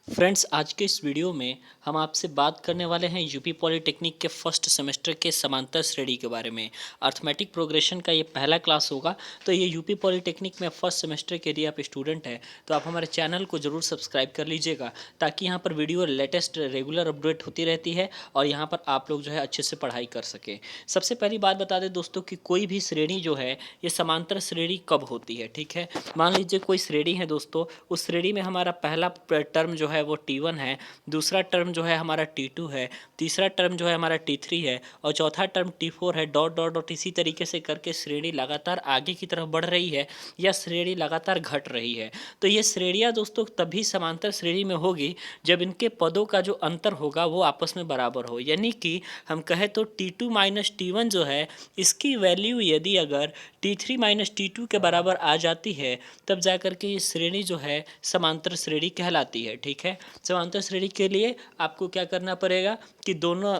Friends, आज के इस वीडियो में हम आपसे बात करने वाले हैं यूपी पॉलिटेक्निक के फर्स्ट सेमेस्टर के समांतर श्रेणी के बारे में। अर्थमेटिक प्रोग्रेशन का ये पहला क्लास होगा। तो ये यूपी पॉलिटेक्निक में फर्स्ट सेमेस्टर के यदि आप स्टूडेंट हैं तो आप हमारे चैनल को ज़रूर सब्सक्राइब कर लीजिएगा, ताकि यहाँ पर वीडियो लेटेस्ट रेगुलर अपडेट होती रहती है और यहाँ पर आप लोग जो है अच्छे से पढ़ाई कर सकें। सबसे पहली बात बता दें दोस्तों कि कोई भी श्रेणी जो है ये समांतर श्रेणी कब होती है। ठीक है, मान लीजिए कोई श्रेणी है दोस्तों, उस श्रेणी में हमारा पहला टर्म जो है वो T1 है, दूसरा टर्म जो है हमारा T2 है, तीसरा टर्म जो है हमारा T3 है और चौथा टर्म T4 है। डॉट डॉट डॉट इसी तरीके से करके श्रेणी लगातार आगे की तरफ बढ़ रही है या श्रेणी लगातार घट रही है। तो ये श्रेणियाँ दोस्तों तभी समांतर श्रेणी में होगी जब इनके पदों का जो अंतर होगा वो आपस में बराबर हो। यानी कि हम कहें तो T2 माइनस T1 जो है इसकी वैल्यू यदि अगर T3 माइनस T2 के बराबर आ जाती है तब जा कर के ये श्रेणी जो है समांतर श्रेणी कहलाती है। ठीक है, समांतर श्रेणी के लिए आपको क्या करना पड़ेगा कि दोनों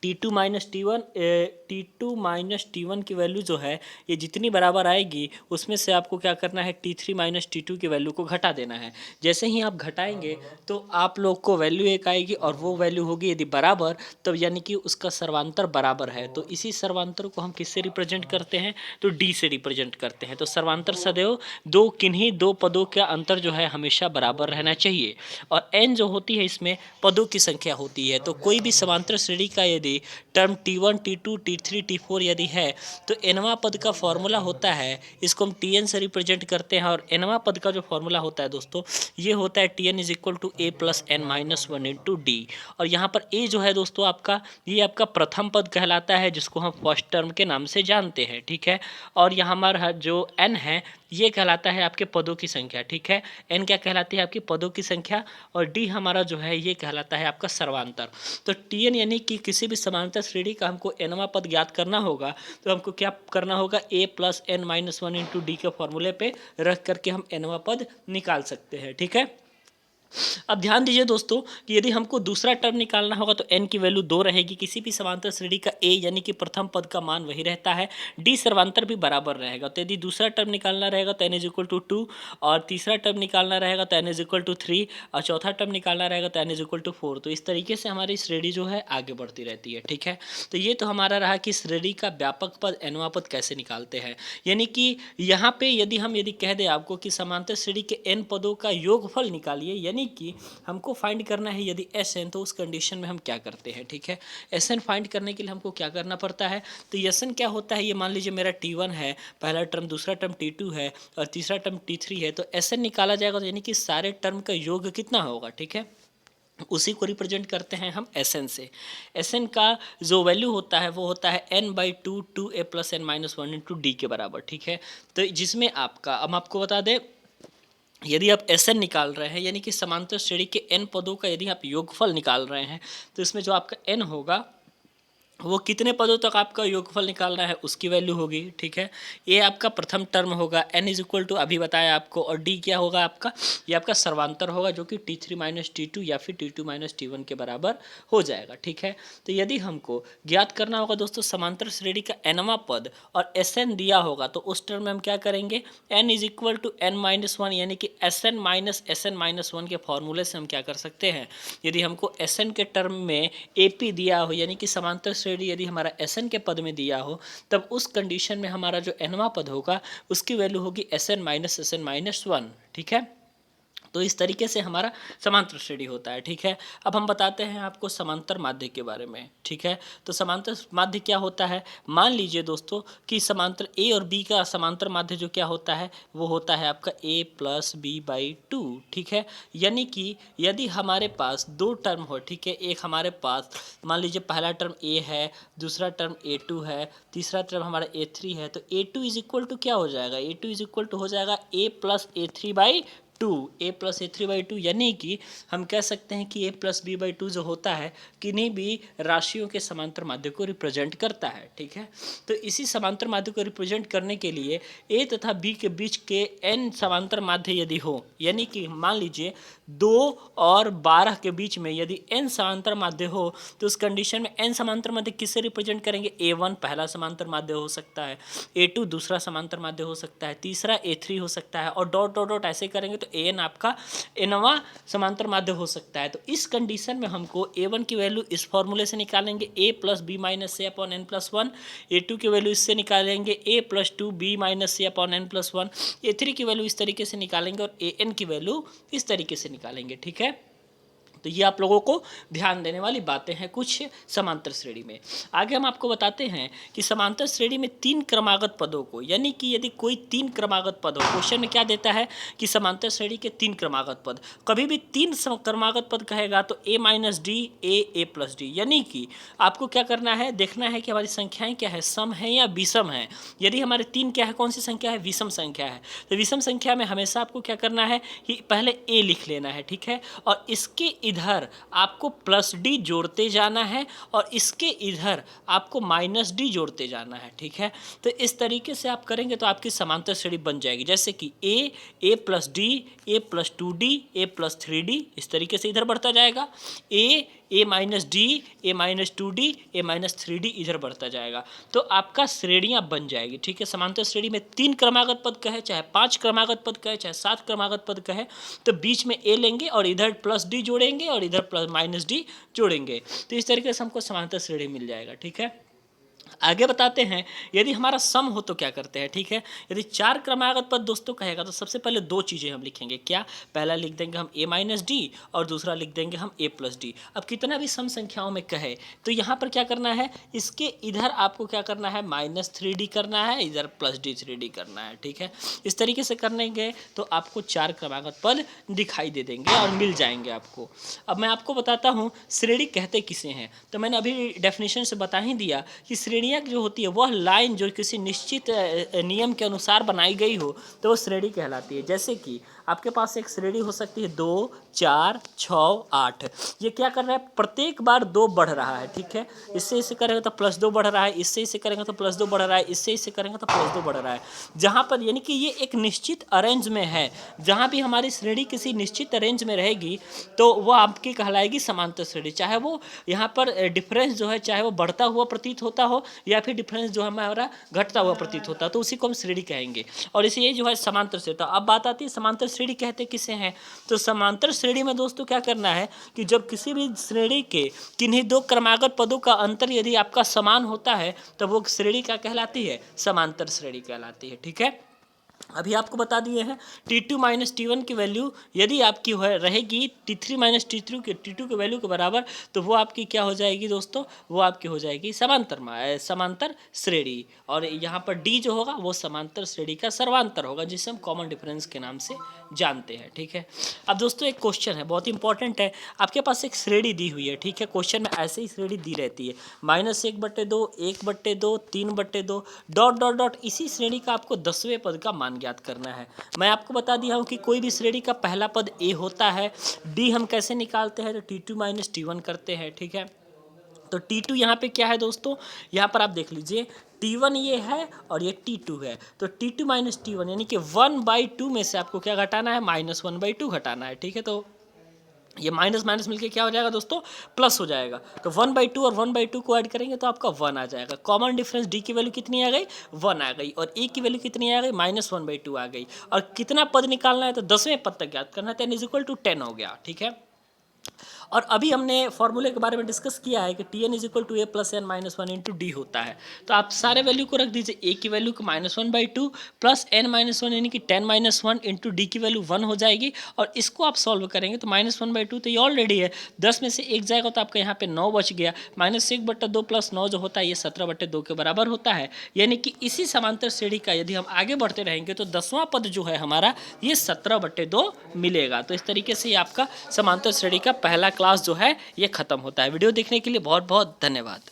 T2 माइनस T1 की वैल्यू जो है ये जितनी बराबर आएगी उसमें से आपको क्या करना है, T3 माइनस T2 की वैल्यू को घटा देना है। जैसे ही आप घटाएंगे तो आप लोग को वैल्यू एक आएगी और वो वैल्यू होगी यदि बराबर, तब यानी कि उसका सर्वांतर बराबर है। तो इसी सर्वांतर को हम किससे रिप्रेजेंट करते हैं, तो D से रिप्रेजेंट करते हैं। तो सर्वांतर सदैव किन्हीं दो पदों का अंतर जो है हमेशा बराबर रहना चाहिए। और n जो होती है इसमें पदों की संख्या होती है। तो कोई भी समांतर श्रेणी का यदि term T1 T2 T3 T4 यदि है तो nवां पद का फॉर्मूला होता है, इसको हम Tn से रिप्रेजेंट करते हैं। और nवां पद का जो फॉर्मूला होता है दोस्तों ये होता है Tn is equal to a plus n minus one into d. और यहाँ पर a जो है दोस्तों आपका ये आपका प्रथम पद कहलाता है, जिसको हम फर्स्ट टर्म के नाम से जानते हैं। ठीक है, और यहाँ हमारा जो n है ये कहलाता है आपके पदों की संख्या। ठीक है, n क्या कहलाती है, आपकी पदों की संख्या, और d हमारा जो है ये कहलाता है आपका सर्वांतर। तो Tn यानी कि किसी भी समांतर श्रेणी का हमको nवां पद ज्ञात करना होगा तो हमको क्या करना होगा, a plus n minus one into D के फॉर्मूले पे रख करके हम nवां पद निकाल सकते हैं। ठीक है, अब ध्यान दीजिए दोस्तों कि यदि हमको दूसरा टर्म निकालना होगा तो n की वैल्यू 2 रहेगी। किसी भी समांतर श्रेणी का a यानी कि प्रथम पद का मान वही रहता है, d सर्वांतर भी बराबर रहेगा। तो यदि दूसरा टर्म निकालना रहेगा तो n इज इक्वल टू 2, और तीसरा टर्म निकालना रहेगा तो n इज इक्वल टू 3, और चौथा टर्म निकालना रहेगा तो n इज इक्वल टू 4। तो इस तरीके से हमारी श्रेणी जो है आगे बढ़ती रहती है। ठीक है, तो ये तो हमारा रहा कि श्रेणी का व्यापक पद nवां पद कैसे निकालते हैं। यानी कि यहाँ पे यदि कह दे आपको कि समांतर श्रेणी के n पदों का योगफल निकालिए, यानी कि हमको फाइंड करना है यदि Sn, तो उस कंडीशन में हम क्या करते हैं। ठीक है, Sn फाइंड करने के लिए हमको क्या करना पड़ता है, तो Sn क्या होता है, ये मान लीजिए मेरा T1 है पहला टर्म, दूसरा टर्म T2 है और तीसरा टर्म T3 है। तो Sn निकाला जाएगा तो यानी कि सारे टर्म का योग कितना होगा। ठीक है, उसी को रिप्रेजेंट करते हैं हम Sn से। Sn का जो वैल्यू होता है वो होता है n/2 2a plus n minus one into D के बराबर। ठीक है, तो जिसमें आपका, अब आपको बता दें यदि आप Sn निकाल रहे हैं यानी कि समांतर श्रेणी के n पदों का यदि आप योगफल निकाल रहे हैं तो इसमें जो आपका n होगा वो कितने पदों तक आपका योगफल निकालना है उसकी वैल्यू होगी। ठीक है, ये आपका प्रथम टर्म होगा, n इज इक्वल टू अभी बताया आपको, और d क्या होगा आपका, ये आपका सर्वांतर होगा जो कि T3 माइनस T2 या फिर T2 माइनस T1 के बराबर हो जाएगा। ठीक है, तो यदि हमको ज्ञात करना होगा दोस्तों समांतर श्रेणी का nवां पद और Sn दिया होगा तो उस टर्म में हम क्या करेंगे, n is equal to n minus one, यानी कि Sn माइनस वन के फॉर्मूले से हम क्या कर सकते हैं, यदि हमको Sn के टर्म में AP दिया हो यानी कि समांतर यदि हमारा Sn के पद में दिया हो तब उस कंडीशन में हमारा जो nवां पद होगा उसकी वैल्यू होगी Sn माइनस वन। ठीक है, तो इस तरीके से हमारा समांतर श्रेणी होता है। ठीक है, अब हम बताते हैं आपको समांतर माध्य के बारे में। ठीक है, तो समांतर माध्य क्या होता है, मान लीजिए दोस्तों कि समांतर a और b का समांतर माध्य जो क्या होता है वो होता है आपका a प्लस b/2। ठीक है, यानी कि यदि हमारे पास दो टर्म हो, ठीक है, एक हमारे पास मान लीजिए पहला टर्म a है, दूसरा टर्म a2 है, तीसरा टर्म हमारा a3 है, तो a2 इज इक्वल टू क्या हो जाएगा, a2 इज इक्वल टू हो जाएगा a plus a3/2, a plus a3/2, यानी कि हम कह सकते हैं कि a प्लस b/2 जो होता है किन्हीं भी राशियों के समांतर माध्य को रिप्रेजेंट करता है। ठीक है, तो इसी समांतर माध्य को रिप्रेजेंट करने के लिए a तथा b के बीच के n समांतर माध्य यदि हो, यानी कि मान लीजिए 2 और 12 के बीच में यदि n समांतर माध्य हो तो उस कंडीशन में n समांतर माध्य किससे रिप्रेजेंट करेंगे, a1 पहला समांतर माध्य हो सकता है, a2 दूसरा समांतर माध्य हो सकता है, तीसरा a3 हो सकता है, और डॉट डॉट डॉट ऐसे करेंगे तो ए एन आपका एनवा समांतर माध्य हो सकता है। तो इस कंडीशन में हमको A1 की वैल्यू इस फॉर्मूले से निकालेंगे a plus b minus a upon n plus one, A2 की वैल्यू इससे निकालेंगे a plus two b minus a upon n plus one, A3 की वैल्यू इस तरीके से निकालेंगे और AN की वैल्यू इस तरीके से निकालेंगे। ठीक है, तो ये आप लोगों को ध्यान देने वाली बातें हैं कुछ समांतर श्रेणी में। आगे हम आपको बताते हैं कि समांतर श्रेणी में 3 क्रमागत पदों को, यानी कि यदि कोई 3 क्रमागत पद हो, क्वेश्चन में क्या देता है कि समांतर श्रेणी के 3 क्रमागत पद, कभी भी 3 क्रमागत पद कहेगा तो a minus D A plus D, यानी कि आपको क्या करना है, देखना है कि हमारी संख्याएं क्या है, सम है या विषम है। यदि हमारे 3 क्या है, कौन सी संख्या है, विषम संख्या है, तो विषम संख्या में हमेशा आपको क्या करना है कि पहले a लिख लेना है। ठीक है, और इसके इधर आपको प्लस डी जोड़ते जाना है और इसके इधर आपको माइनस डी जोड़ते जाना है। ठीक है, तो इस तरीके से आप करेंगे तो आपकी समांतर श्रेणी बन जाएगी, जैसे कि ए प्लस डी, ए प्लस टू डी, ए प्लस थ्री डी, इस तरीके से इधर बढ़ता जाएगा, ए माइनस डी, ए माइनस टू डी, ए माइनस थ्री डी, इधर बढ़ता जाएगा। तो आपका श्रेणियाँ बन जाएगी। ठीक है, समांतर श्रेणी में 3 क्रमागत पद कहे, चाहे 5 क्रमागत पद कहे, चाहे 7 क्रमागत पद कहे, तो बीच में ए लेंगे और इधर प्लस डी जोड़ेंगे और इधर प्लस माइनस डी जोड़ेंगे, तो इस तरीके से हमको समांतर श्रेणी मिल जाएगा। ठीक है, आगे बताते हैं यदि हमारा सम हो तो क्या करते हैं। ठीक है, यदि 4 क्रमागत पद दोस्तों कहेगा तो सबसे पहले 2 चीज़ें हम लिखेंगे, क्या, पहला लिख देंगे हम a माइनस डी और दूसरा लिख देंगे हम a प्लस डी। अब कितना भी सम संख्याओं में कहे तो यहाँ पर क्या करना है, इसके इधर आपको क्या करना है, माइनस थ्री डी करना है, इधर प्लस डी थ्री डी करना है। ठीक है, इस तरीके से करेंगे तो आपको 4 क्रमागत पद दिखाई दे देंगे और मिल जाएंगे आपको। अब मैं आपको बताता हूँ श्रेणी कहते किसे हैं, तो मैंने अभी डेफिनेशन से बता ही दिया कि श्रेणियाँ जो होती है वह लाइन जो किसी निश्चित नियम के अनुसार बनाई गई हो तो वो श्रेणी कहलाती है। जैसे कि आपके पास एक श्रेणी हो सकती है 2, 4, 6, 8, ये क्या कर रहा है, प्रत्येक बार 2 बढ़ रहा है। ठीक है, इससे इसे करेंगे तो प्लस 2 बढ़ रहा है, इससे इसे करेंगे तो प्लस 2 बढ़ रहा है, इससे इसे करेंगे तो प्लस 2 बढ़ रहा है। जहाँ पर यानी कि ये एक निश्चित अरेंज में है, जहाँ भी हमारी श्रेणी किसी निश्चित अरेंज में रहेगी तो वो आपकी कहलाएगी समांतर श्रेणी, चाहे वो यहाँ पर डिफरेंस जो है चाहे वो बढ़ता हुआ प्रतीत होता हो या फिर डिफरेंस जो है हमारा घटता हुआ प्रतीत होता है, तो उसी को हम श्रेणी कहेंगे और इसे ये जो है समांतर श्रेणी। तो अब बात आती है समांतर श्रेणी कहते किसे हैं, तो समांतर श्रेणी में दोस्तों क्या करना है कि जब किसी भी श्रेणी के किन्हीं 2 क्रमागत पदों का अंतर यदि आपका समान होता है तो वो श्रेणी क्या कहलाती है, समांतर श्रेणी कहलाती है। ठीक है, अभी आपको बता दिए हैं T2 माइनस T1 की वैल्यू यदि आपकी रहेगी T3 माइनस T2 की वैल्यू के बराबर, तो वो आपकी क्या हो जाएगी दोस्तों, वो आपकी हो जाएगी समांतर श्रेणी, और यहाँ पर D जो होगा वो समांतर श्रेणी का सर्वांतर होगा, जिसे हम कॉमन डिफरेंस के नाम से जानते हैं। ठीक है, अब दोस्तों एक क्वेश्चन है बहुत इंपॉर्टेंट है, आपके पास एक श्रेणी दी हुई है। ठीक है, क्वेश्चन में ऐसे ही श्रेणी दी रहती है, -1/2, 1/2, 3/2 डॉट डॉट डॉट, इसी श्रेणी का आपको 10वें पद का मान ज्ञात करना है। मैं आपको बता दिया हूं कि कोई भी श्रेणी का पहला पद a होता है, d हम कैसे निकालते हैं, तो T2 माइनस T1 करते हैं। ठीक है, तो T2 यहाँ पे क्या है दोस्तों, यहाँ पर आप देख लीजिए T1 ये है और ये T2 है, तो T2 माइनस T1 यानी कि 1/2 में से आपको क्या घटाना है, -1/2 घटाना है। ठीक है, तो ये माइनस माइनस मिलके क्या हो जाएगा दोस्तों, प्लस हो जाएगा, तो 1/2 और 1/2 को ऐड करेंगे तो आपका 1 आ जाएगा। कॉमन डिफरेंस d की वैल्यू कितनी आ गई, 1 आ गई, और a की वैल्यू कितनी आ गई, -1/2 आ गई। और कितना पद निकालना है, तो 10वें पद तक ज्ञात करना है, 10 = 10 हो गया। ठीक है, और अभी हमने फॉर्मूले के बारे में डिस्कस किया है कि Tn = a + n - 1 × d होता है, तो आप सारे वैल्यू को रख दीजिए, a की वैल्यू को -1/2 प्लस n - 1 यानी कि 10 - 1 इंटू d की वैल्यू 1 हो जाएगी, और इसको आप सॉल्व करेंगे तो -1/2 तो ये ऑलरेडी है, 10 में से 1 जाएगा तो आपका यहाँ पे 9 बच गया, -1/2 + 9 जो होता है ये 17/2 के बराबर होता है। यानी कि इसी समांतर श्रेणी का यदि हम आगे बढ़ते रहेंगे तो 10वां पद जो है हमारा ये 17/2 मिलेगा। तो इस तरीके से आपका समांतर श्रेणी का पहला क्लास जो है ये खत्म होता है। वीडियो देखने के लिए बहुत बहुत धन्यवाद।